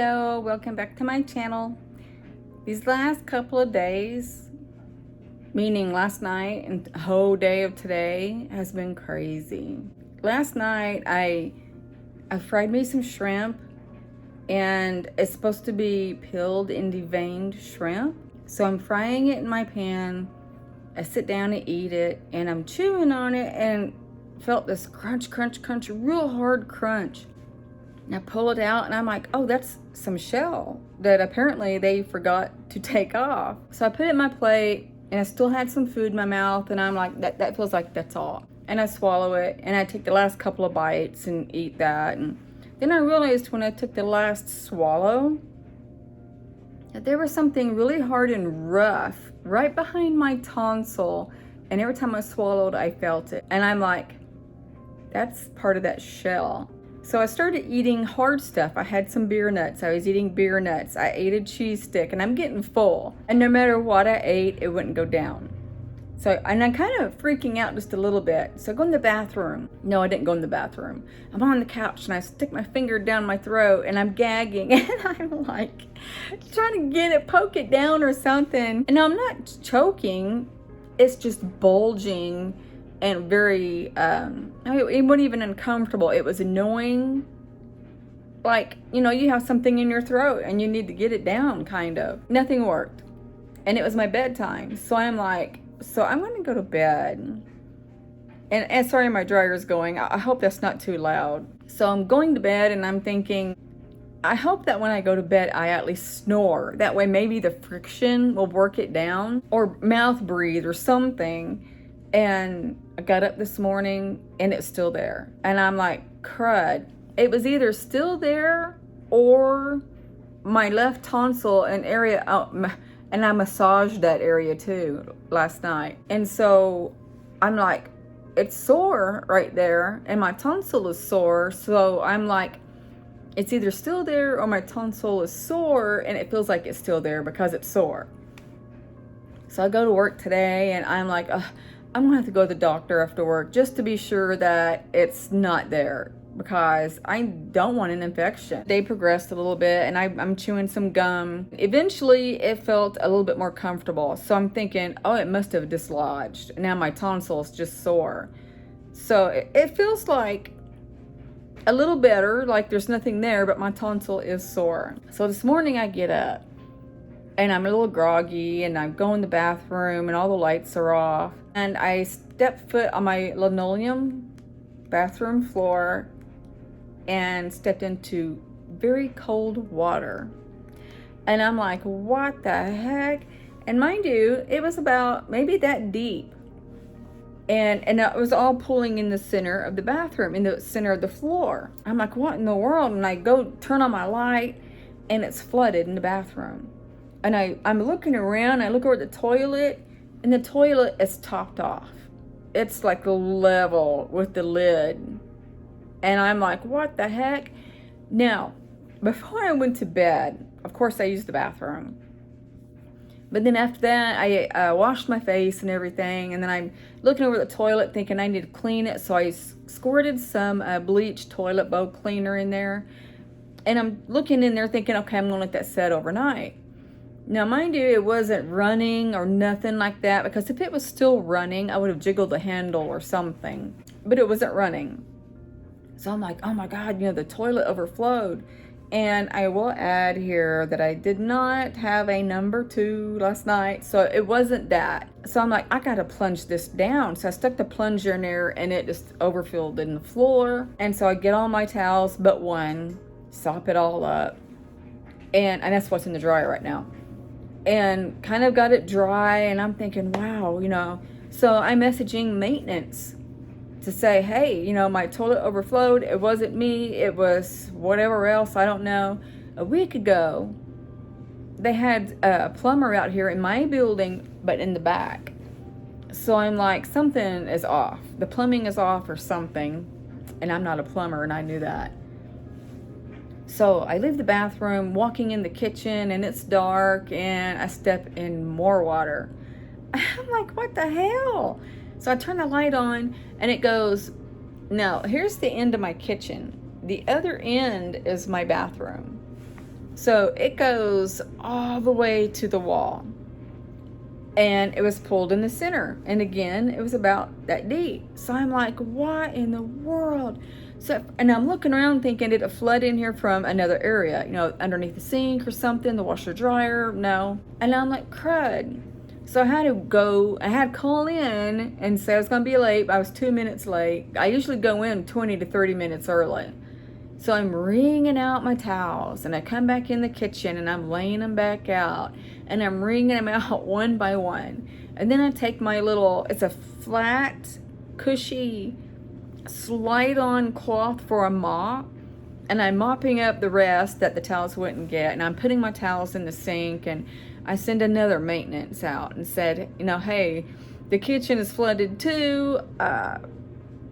Hello, welcome back to my channel. These last couple of days, meaning last night and the whole day of today, has been crazy. Last night I fried me some shrimp, and it's supposed to be peeled and deveined shrimp. So I'm frying it in my pan. I sit down to eat it, and I'm chewing on it and felt this crunch, crunch, crunch, real hard crunch. And I pull it out and I'm like, oh, that's some shell that apparently they forgot to take off. So I put it in my plate and I still had some food in my mouth, and I'm like, that feels like that's all. And I swallow it and I take the last couple of bites and eat that. And then I realized when I took the last swallow that there was something really hard and rough right behind my tonsil. And every time I swallowed, I felt it. And I'm like, that's part of that shell. So I started eating hard stuff. I had some beer nuts. I was eating beer nuts. I ate a cheese stick, and I'm getting full. And no matter what I ate, it wouldn't go down. And I'm kind of freaking out just a little bit. So I go in the bathroom. No, I didn't go in the bathroom. I'm on the couch and I stick my finger down my throat and I'm gagging. And I'm like trying to poke it down or something. And I'm not choking. It's just bulging. And very, it wasn't even uncomfortable. It was annoying. Like, you have something in your throat and you need to get it down, kind of. Nothing worked. And it was my bedtime. So I'm like, I'm going to go to bed. And sorry, my dryer's going. I hope that's not too loud. So I'm going to bed and I'm thinking, I hope that when I go to bed, I at least snore. That way maybe the friction will work it down. Or mouth breathe or something. And I got up this morning and it's still there. And I'm like, crud. It was either still there or my left tonsil and area, and I massaged that area too last night. And so I'm like, it's sore right there and my tonsil is sore. So I'm like, it's either still there or my tonsil is sore, and it feels like it's still there because it's sore. So I go to work today and I'm like, I'm gonna have to go to the doctor after work just to be sure that it's not there, because I don't want an infection. They progressed a little bit and I'm chewing some gum. Eventually it felt a little bit more comfortable. So I'm thinking, oh, it must have dislodged. Now my tonsil is just sore. So it feels like a little better, like there's nothing there, but my tonsil is sore. So this morning I get up and I'm a little groggy and I go in the bathroom and all the lights are off. And I stepped foot on my linoleum bathroom floor and stepped into very cold water. And I'm like, what the heck? And mind you, it was about maybe that deep. And it was all pooling in the center of the bathroom, in the center of the floor. I'm like, what in the world? And I go turn on my light and it's flooded in the bathroom. And I'm looking around, I look over the toilet, and the toilet is topped off. It's like level with the lid. And I'm like, what the heck? Now, before I went to bed, of course I used the bathroom. But then after that, I washed my face and everything. And then I'm looking over the toilet thinking I need to clean it. So I squirted some bleach toilet bowl cleaner in there. And I'm looking in there thinking, okay, I'm going to let that set overnight. Now, mind you, it wasn't running or nothing like that, because if it was still running, I would have jiggled the handle or something. But it wasn't running. So I'm like, oh my God, the toilet overflowed. And I will add here that I did not have a number 2 last night, so it wasn't that. So I'm like, I gotta plunge this down. So I stuck the plunger in there and it just overfilled in the floor. And so I get all my towels but one, sop it all up. And that's what's in the dryer right now. And kind of got it dry, and I'm thinking, wow, So I'm messaging maintenance to say, hey, my toilet overflowed. It wasn't me. It was whatever else. I don't know. A week ago, they had a plumber out here in my building, but in the back. So I'm like, something is off. The plumbing is off or something. And I'm not a plumber, and I knew that. So I leave the bathroom, walking in the kitchen, and it's dark, and I step in more water. I'm like, what the hell? So I turn the light on, and it goes, now, here's the end of my kitchen. The other end is my bathroom. So it goes all the way to the wall. And it was pulled in the center. And again, it was about that deep. So I'm like, what in the world? So, and I'm looking around thinking, did it flood in here from another area? You know, underneath the sink or something, the washer dryer? No. And I'm like, crud. So I had to call in and say I was going to be late. I was 2 minutes late. I usually go in 20 to 30 minutes early. So I'm wringing out my towels, and I come back in the kitchen and I'm laying them back out, and I'm wringing them out one by one. And then I take my it's a flat, cushy, slide-on cloth for a mop, and I'm mopping up the rest that the towels wouldn't get, and I'm putting my towels in the sink, and I send another maintenance out and said, you know, hey, the kitchen is flooded too.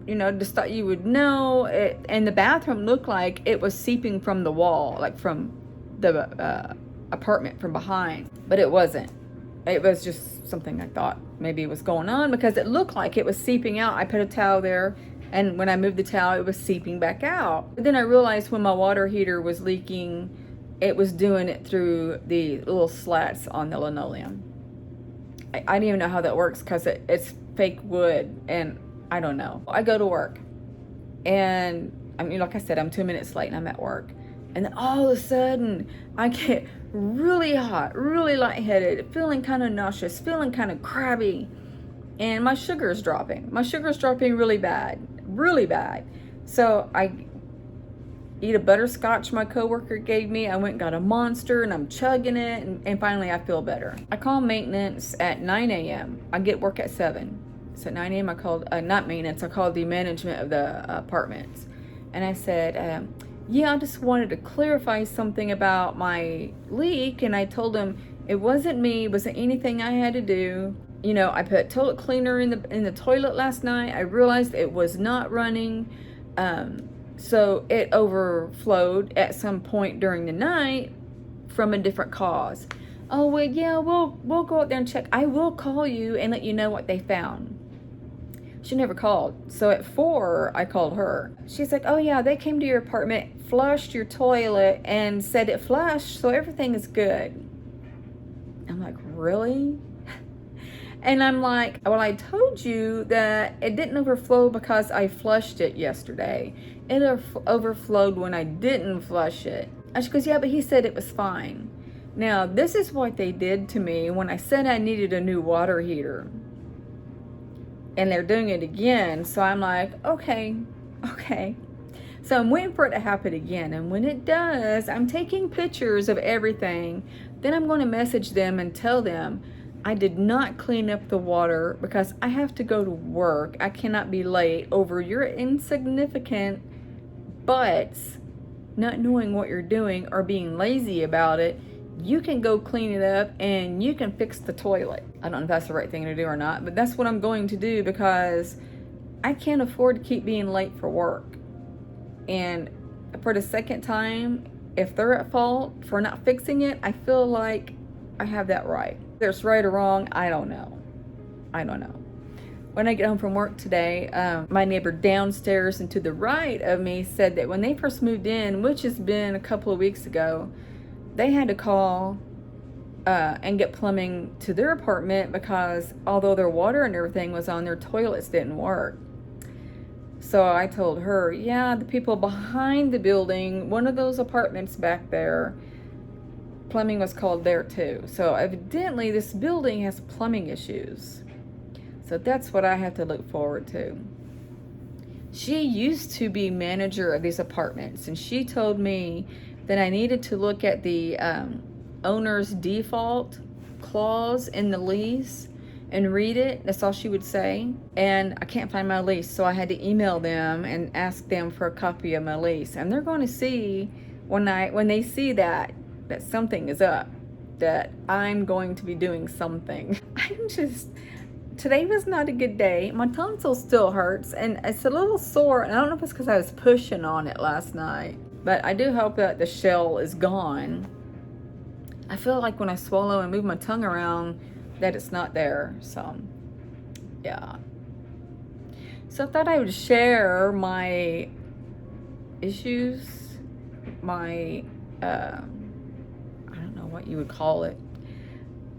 You know, just thought you would know. And the bathroom looked like it was seeping from the wall, like from the apartment from behind. But it wasn't. It was just something I thought maybe was going on because it looked like it was seeping out. I put a towel there, and when I moved the towel, it was seeping back out. But then I realized when my water heater was leaking, it was doing it through the little slats on the linoleum. I didn't even know how that works because it's fake wood, and I don't know. I go to work, and I mean, like I said, I'm 2 minutes late and I'm at work. And then all of a sudden, I get really hot, really lightheaded, feeling kind of nauseous, feeling kind of crabby. And my sugar is dropping. My sugar is dropping really bad, really bad. So I eat a butterscotch my coworker gave me. I went and got a Monster, and I'm chugging it, and finally I feel better. I call maintenance at 9 a.m. I get work at 7. So at 9 a.m. I called, not maintenance, I called the management of the apartments. And I said, yeah, I just wanted to clarify something about my leak. And I told them it wasn't me, it wasn't anything I had to do. You know, I put toilet cleaner in the toilet last night. I realized it was not running. So it overflowed at some point during the night from a different cause. Oh, well, yeah, we'll go out there and check. I will call you and let you know what they found. She never called. So at 4, I called her. She's like, oh yeah, they came to your apartment, flushed your toilet, and said it flushed, so everything is good. I'm like, really? And I'm like, well, I told you that it didn't overflow because I flushed it yesterday. It overflowed when I didn't flush it. And she goes, yeah, but he said it was fine. Now, this is what they did to me when I said I needed a new water heater. And they're doing it again. So I'm like, okay. So I'm waiting for it to happen again. And when it does, I'm taking pictures of everything. Then I'm going to message them and tell them I did not clean up the water because I have to go to work. I cannot be late over your insignificant butts not knowing what you're doing or being lazy about it. You can go clean it up and you can fix the toilet. I don't know if that's the right thing to do or not, but that's what I'm going to do because I can't afford to keep being late for work. And for the second time, if they're at fault for not fixing it, I feel like I have that right. Whether it's right or wrong, I don't know. When I get home from work today, my neighbor downstairs and to the right of me said that when they first moved in, which has been a couple of weeks ago, they had to call and get plumbing to their apartment because although their water and everything was on, their toilets didn't work. So I told her, yeah, the people behind the building, one of those apartments back there, plumbing was called there too. So evidently this building has plumbing issues. So that's what I have to look forward to. She used to be manager of these apartments, and she told me that I needed to look at the owner's default clause in the lease and read it. That's all she would say. And I can't find my lease, so I had to email them and ask them for a copy of my lease. And they're going to see when they see that something is up, that I'm going to be doing something. Today was not a good day. My tonsil still hurts and it's a little sore, and I don't know if it's because I was pushing on it last night. But I do hope that the shell is gone. I feel like when I swallow and move my tongue around that it's not there. So, yeah. So I thought I would share my issues, my what you would call it.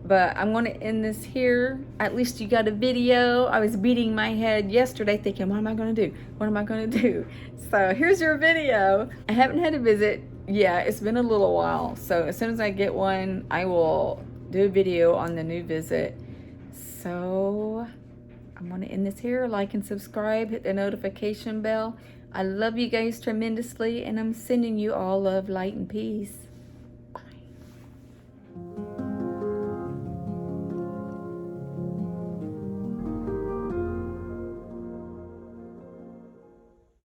But I'm going to end this here. At least you got a video. I was beating my head yesterday thinking, what am I going to do? What am I going to do? So here's your video. I haven't had a visit. Yeah, it's been a little while. So as soon as I get one, I will do a video on the new visit. So I'm going to end this here. Like and subscribe. Hit the notification bell. I love you guys tremendously. And I'm sending you all love, light, and peace.